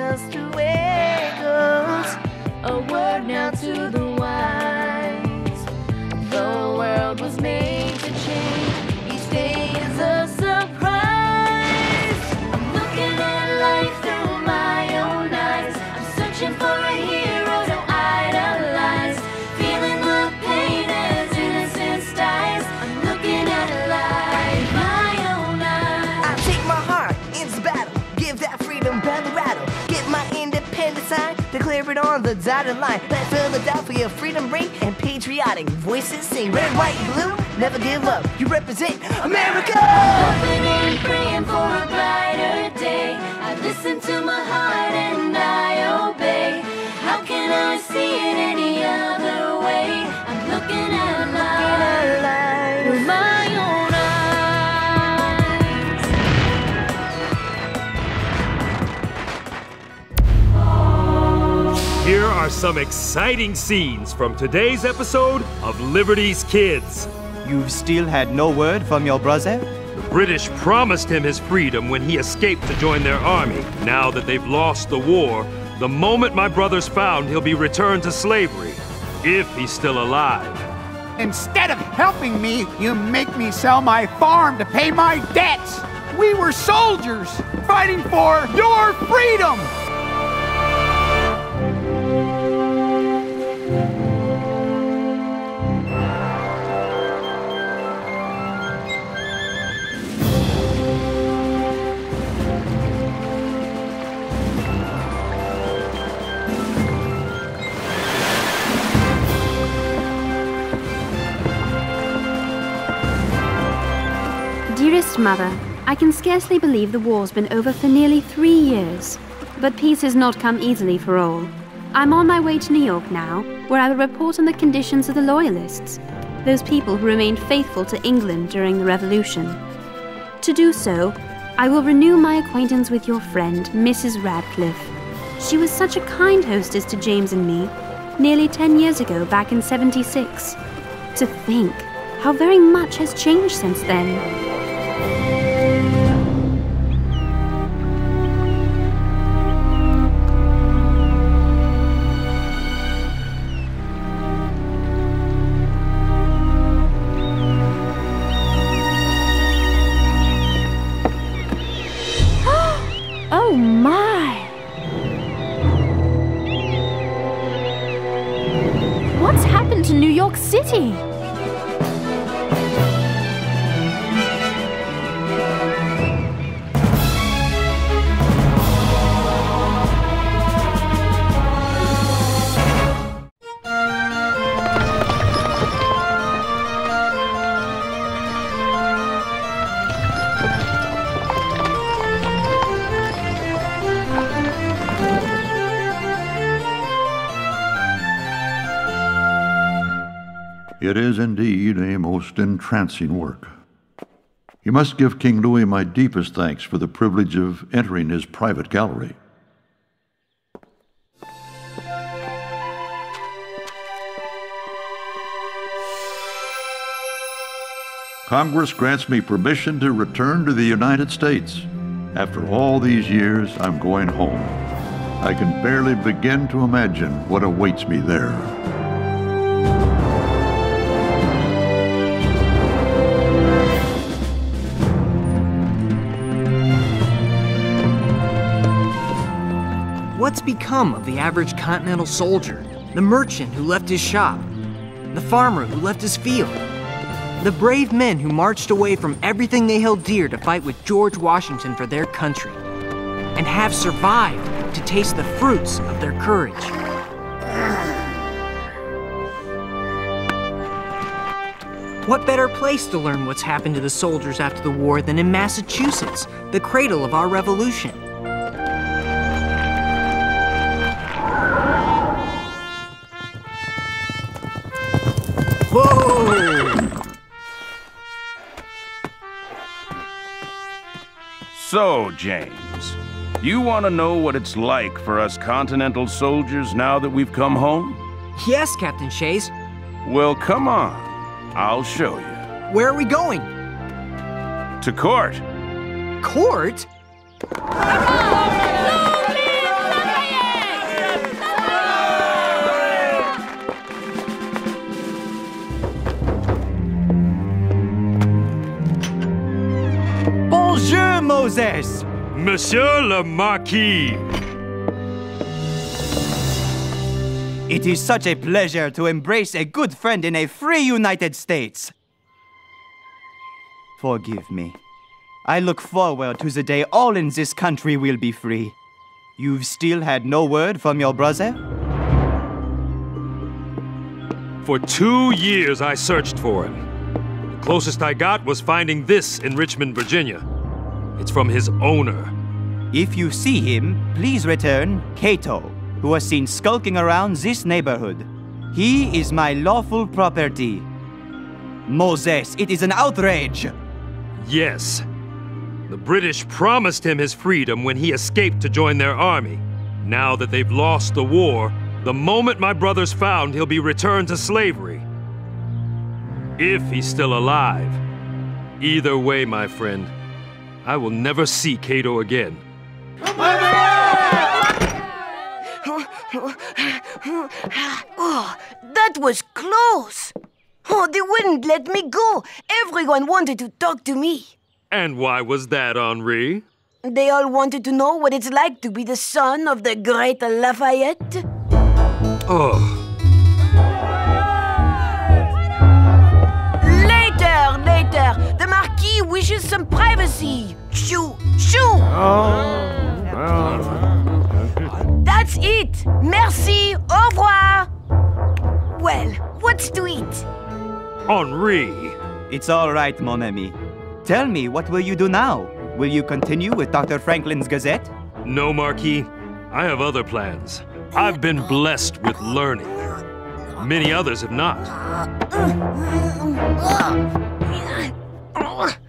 just the way it goes. A word now to the wise. The world was made to change. Each day is a surprise. I'm looking at life through my own eyes. I'm searching for a hero to idolize. Feeling the pain as innocence dies. I'm looking at life my own eyes. I take my heart into battle. Give that freedom belly rattle. Get my independent sign. Declare it on the dotted line. Let Philadelphia freedom ring and patriotic voices sing. Red, white, blue, never give up. You represent America. Hoping and praying for a brighter day. I listen to my heart and I obey. How can I see it any other way? I'm looking at life through my own eyes. Here are some exciting scenes from today's episode of Liberty's Kids. You've still had no word from your brother? The British promised him his freedom when he escaped to join their army. Now that they've lost the war, the moment my brother's found, he'll be returned to slavery, if he's still alive. Instead of helping me, you make me sell my farm to pay my debts. We were soldiers fighting for your freedom. Dearest Mother, I can scarcely believe the war's been over for nearly 3 years. But peace has not come easily for all. I'm on my way to New York now, where I will report on the conditions of the Loyalists, those people who remained faithful to England during the Revolution. To do so, I will renew my acquaintance with your friend, Mrs. Radcliffe. She was such a kind hostess to James and me, nearly 10 years ago, back in '76. To think how very much has changed since then. Oh my! What's happened to New York City? It is indeed a most entrancing work. You must give King Louis my deepest thanks for the privilege of entering his private gallery. Congress grants me permission to return to the United States. After all these years, I'm going home. I can barely begin to imagine what awaits me there. What's become of the average continental soldier, the merchant who left his shop, the farmer who left his field, the brave men who marched away from everything they held dear to fight with George Washington for their country, and have survived to taste the fruits of their courage? What better place to learn what's happened to the soldiers after the war than in Massachusetts, the cradle of our revolution? Whoa! So, James, you want to know what it's like for us Continental soldiers now that we've come home? Yes, Captain Shays. Well, come on. I'll show you. Where are we going? To court. Court? Moses! Monsieur le Marquis! It is such a pleasure to embrace a good friend in a free United States. Forgive me. I look forward to the day all in this country will be free. You've still had no word from your brother? For 2 years I searched for him. The closest I got was finding this in Richmond, Virginia. It's from his owner. If you see him, please return Cato, who was seen skulking around this neighborhood. He is my lawful property. Moses, it is an outrage! Yes. The British promised him his freedom when he escaped to join their army. Now that they've lost the war, the moment my brother's found, he'll be returned to slavery. If he's still alive. Either way, my friend, I will never see Cato again. Oh, that was close. Oh, they wouldn't let me go. Everyone wanted to talk to me. And why was that, Henri? They all wanted to know what it's like to be the son of the great Lafayette. Oh. Later. The Marquis wishes some privacy. Shoo! That's it. Merci. Au revoir. Well, what's to eat? Henri. It's all right, mon ami. Tell me, what will you do now? Will you continue with Dr. Franklin's Gazette? No, Marquis. I have other plans. I've been blessed with learning. Many others have not.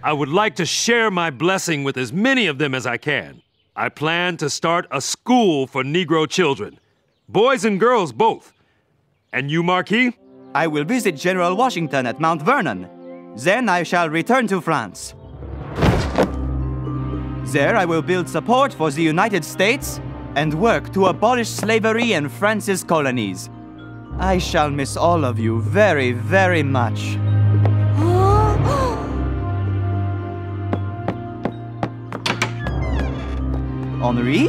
I would like to share my blessing with as many of them as I can. I plan to start a school for Negro children. Boys and girls both. And you, Marquis? I will visit General Washington at Mount Vernon. Then I shall return to France. There I will build support for the United States and work to abolish slavery in France's colonies. I shall miss all of you very, very much. Henri?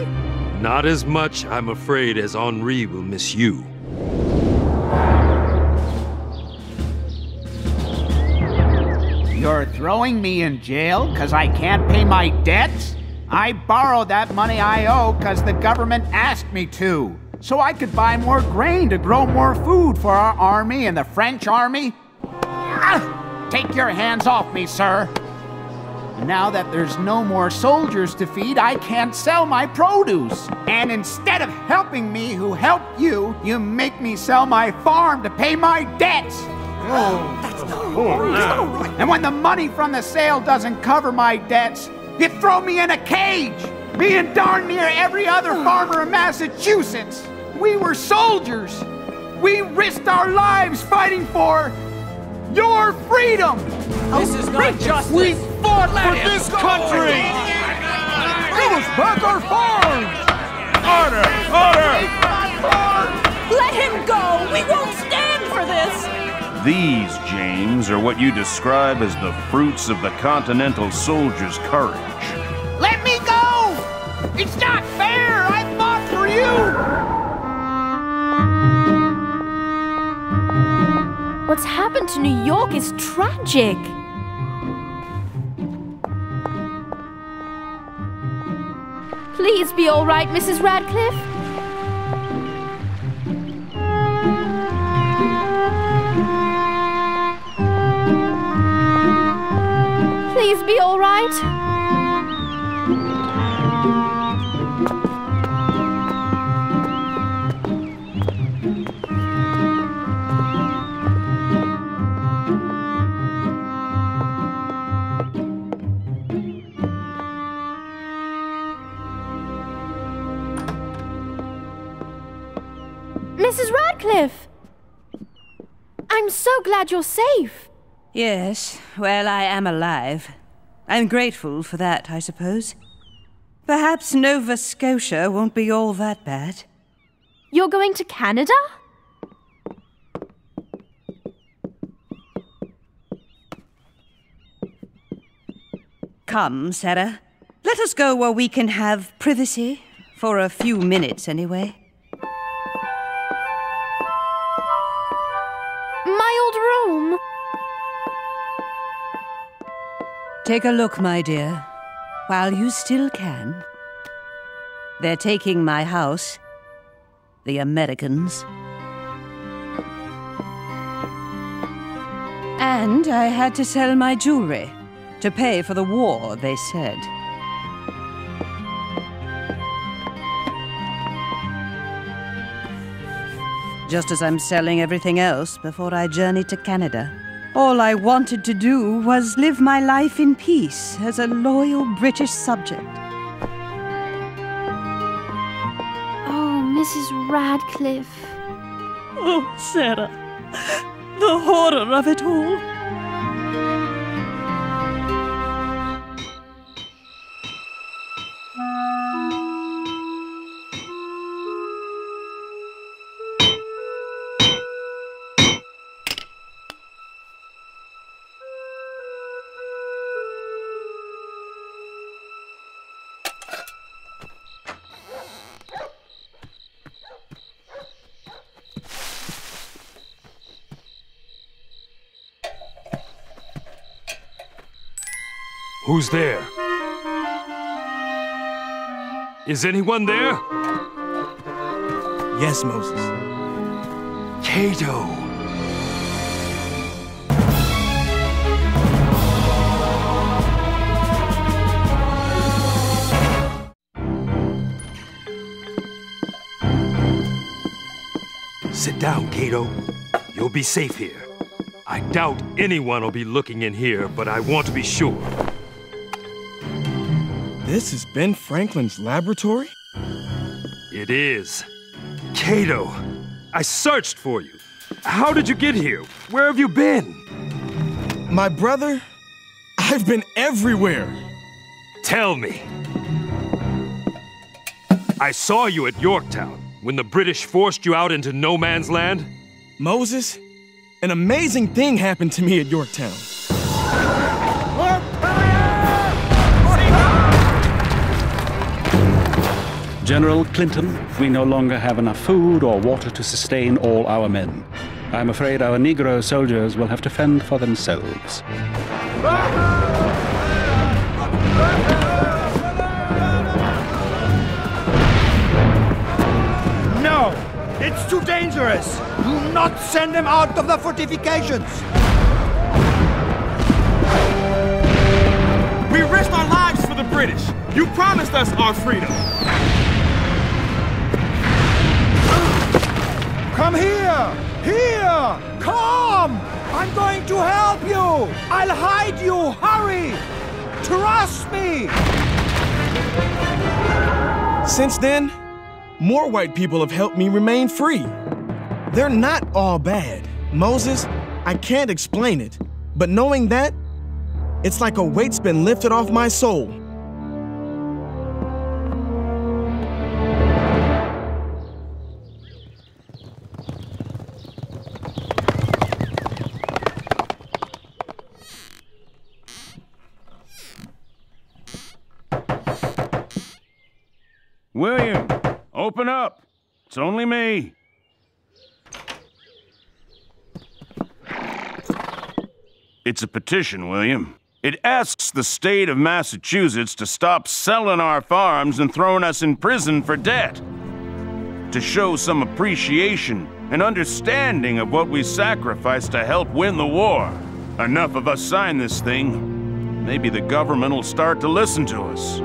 Not as much, I'm afraid, as Henri will miss you. You're throwing me in jail because I can't pay my debts? I borrowed that money I owe because the government asked me to, so I could buy more grain to grow more food for our army and the French army. Take your hands off me, sir. Now that there's no more soldiers to feed, I can't sell my produce. And instead of helping me who helped you, you make me sell my farm to pay my debts. And when the money from the sale doesn't cover my debts, you throw me in a cage. Me and darn near every other farmer in Massachusetts. We were soldiers. We risked our lives fighting for your freedom. This is not justice. We fought for this country. Give us back our farms. Order! Let him go! We won't stand for this! These, James, are what you describe as the fruits of the Continental soldier's courage. Let me go! It's not fair! I fought for you! What's happened to New York is tragic. Please be all right, Mrs. Radcliffe. Please be all right. Mrs. Radcliffe! I'm so glad you're safe. Yes, well, I am alive. I'm grateful for that, I suppose. Perhaps Nova Scotia won't be all that bad. You're going to Canada? Come, Sarah. Let us go where we can have privacy. For a few minutes, anyway. My old room! Take a look, my dear, while you still can. They're taking my house. The Americans. And I had to sell my jewelry to pay for the war, they said. Just as I'm selling everything else before I journey to Canada. All I wanted to do was live my life in peace as a loyal British subject. Oh, Mrs. Radcliffe. Oh, Sarah. The horror of it all. Who's there? Is anyone there? Yes, Moses. Cato! Sit down, Cato. You'll be safe here. I doubt anyone will be looking in here, but I want to be sure. This is Ben Franklin's laboratory? It is. Cato, I searched for you. How did you get here? Where have you been? My brother? I've been everywhere. Tell me. I saw you at Yorktown when the British forced you out into no man's land. Moses, an amazing thing happened to me at Yorktown. General Clinton, we no longer have enough food or water to sustain all our men. I'm afraid our Negro soldiers will have to fend for themselves. No! It's too dangerous! Do not send them out of the fortifications! We risked our lives for the British! You promised us our freedom! Come here! Here! Come! I'm going to help you! I'll hide you! Hurry! Trust me! Since then, more white people have helped me remain free. They're not all bad. Moses, I can't explain it, but knowing that, it's like a weight's been lifted off my soul. William, open up. It's only me. It's a petition, William. It asks the state of Massachusetts to stop selling our farms and throwing us in prison for debt. To show some appreciation and understanding of what we sacrificed to help win the war. Enough of us sign this thing. Maybe the government will start to listen to us.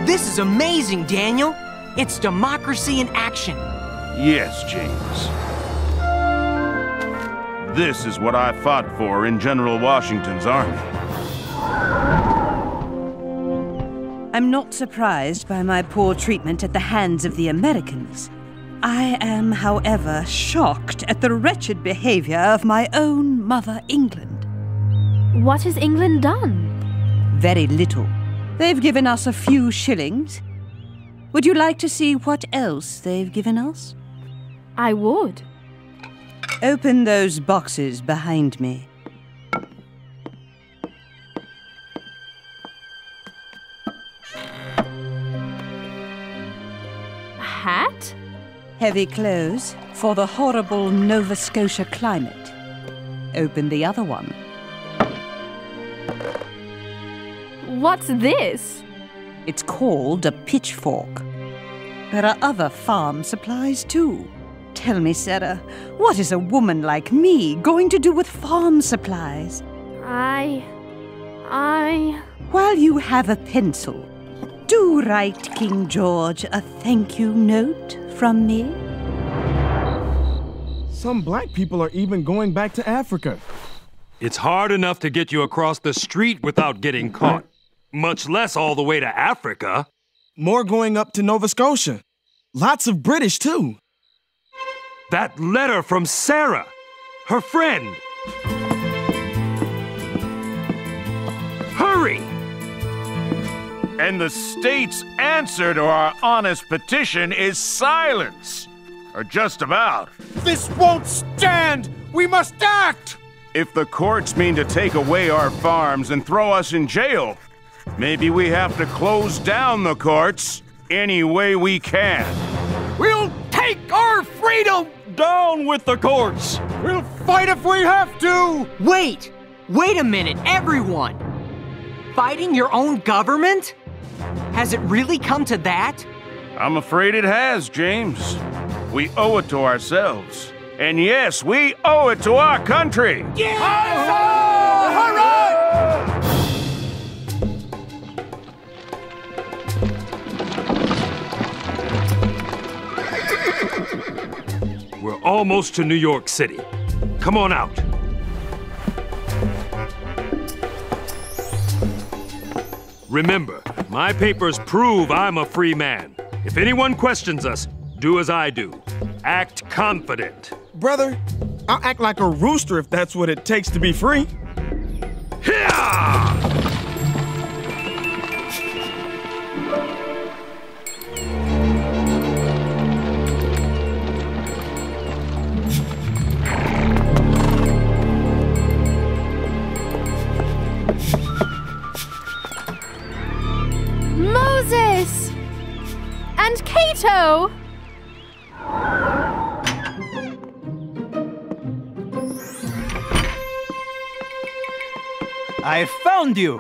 This is amazing, Daniel. It's democracy in action. Yes, James. This is what I fought for in General Washington's army. I'm not surprised by my poor treatment at the hands of the Americans. I am, however, shocked at the wretched behavior of my own mother, England. What has England done? Very little. They've given us a few shillings. Would you like to see what else they've given us? I would. Open those boxes behind me. A hat? Heavy clothes for the horrible Nova Scotia climate. Open the other one. What's this? It's called a pitchfork. There are other farm supplies too. Tell me, Sarah, what is a woman like me going to do with farm supplies? While you have a pencil, do write King George a thank you note from me. Some black people are even going back to Africa. It's hard enough to get you across the street without getting caught, much less all the way to Africa. More going up to Nova Scotia. Lots of British, too. That letter from Sarah, her friend. Hurry! And the state's answer to our honest petition is silence. Or just about. This won't stand! We must act! If the courts mean to take away our farms and throw us in jail, maybe we have to close down the courts any way we can. We'll take our freedom! Down with the courts! We'll fight if we have to! Wait a minute, everyone! Fighting your own government? Has it really come to that? I'm afraid it has, James. We owe it to ourselves. And yes, we owe it to our country! We're almost to New York City. Come on out. Remember, my papers prove I'm a free man. If anyone questions us, do as I do. Act confident. Brother, I'll act like a rooster if that's what it takes to be free. Hiya! Moses! And Cato! I found you!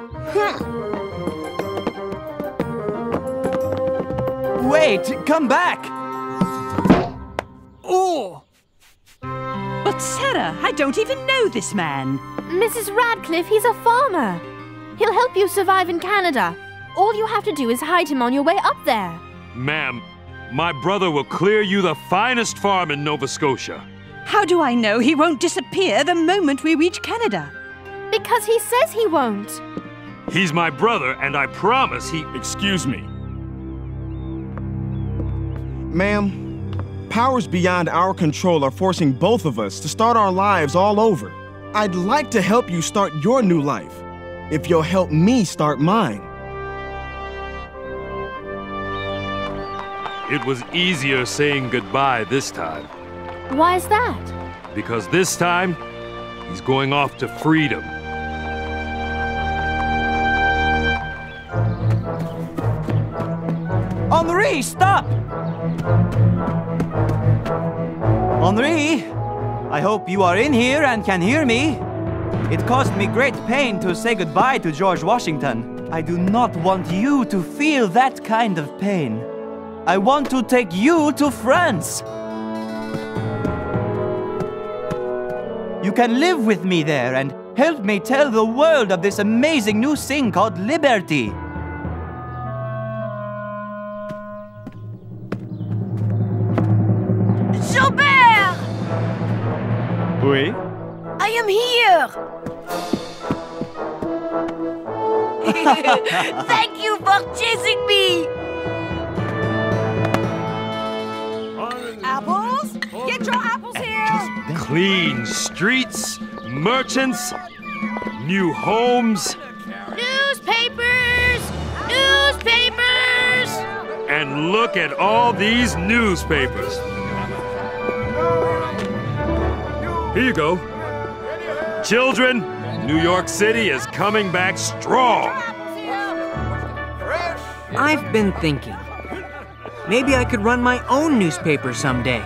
Wait, come back! Oh! But Sarah, I don't even know this man. Mrs. Radcliffe, he's a farmer. He'll help you survive in Canada. All you have to do is hide him on your way up there. Ma'am, my brother will clear you the finest farm in Nova Scotia. How do I know he won't disappear the moment we reach Canada? Because he says he won't. He's my brother, and I promise he... Excuse me. Ma'am, powers beyond our control are forcing both of us to start our lives all over. I'd like to help you start your new life, if you'll help me start mine. It was easier saying goodbye this time. Why is that? Because this time, he's going off to freedom. Henri, stop! Henri, I hope you are in here and can hear me. It caused me great pain to say goodbye to George Washington. I do not want you to feel that kind of pain. I want to take you to France. You can live with me there and help me tell the world of this amazing new thing called liberty. Gilbert! Oui? I am here! Thank you for chasing me! Apples? Get your apples here! Clean streets, merchants, new homes. Newspapers! Newspapers! And look at all these newspapers. Here you go. Children, New York City is coming back strong. I've been thinking. Maybe I could run my own newspaper someday.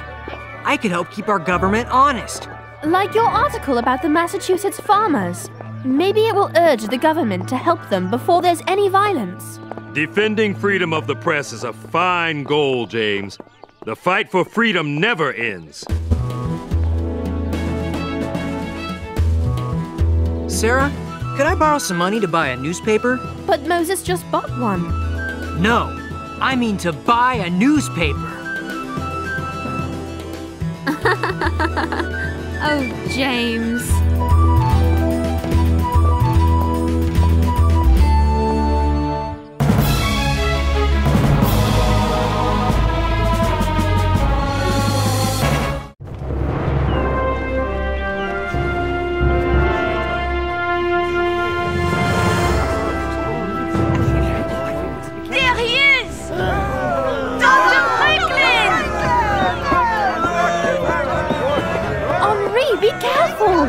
I could help keep our government honest. Like your article about the Massachusetts farmers. Maybe it will urge the government to help them before there's any violence. Defending freedom of the press is a fine goal, James. The fight for freedom never ends. Sarah, could I borrow some money to buy a newspaper? But Moses just bought one. No, I mean to buy a newspaper. Oh, James. There he is! Dr. Franklin! Henri, be careful!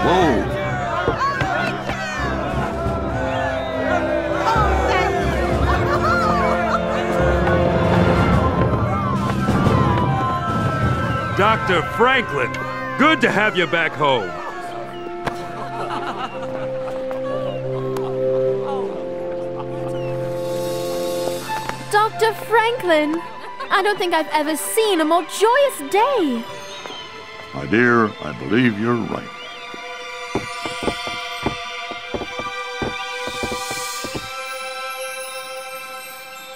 Whoa! Dr. Franklin, good to have you back home. Dr. Franklin! I don't think I've ever seen a more joyous day. My dear, I believe you're right.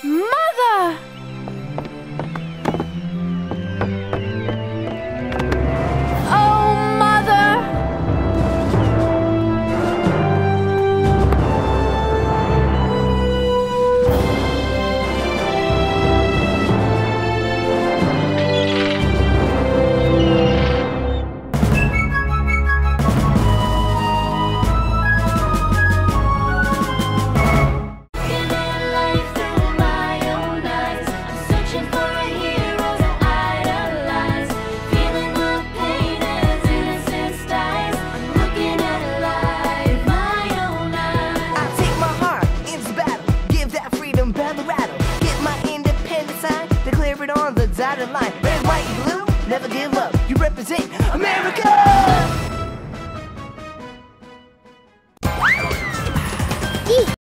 Mother! Oh, Mother! On the dotted line, red, white, blue, never give up. You represent America!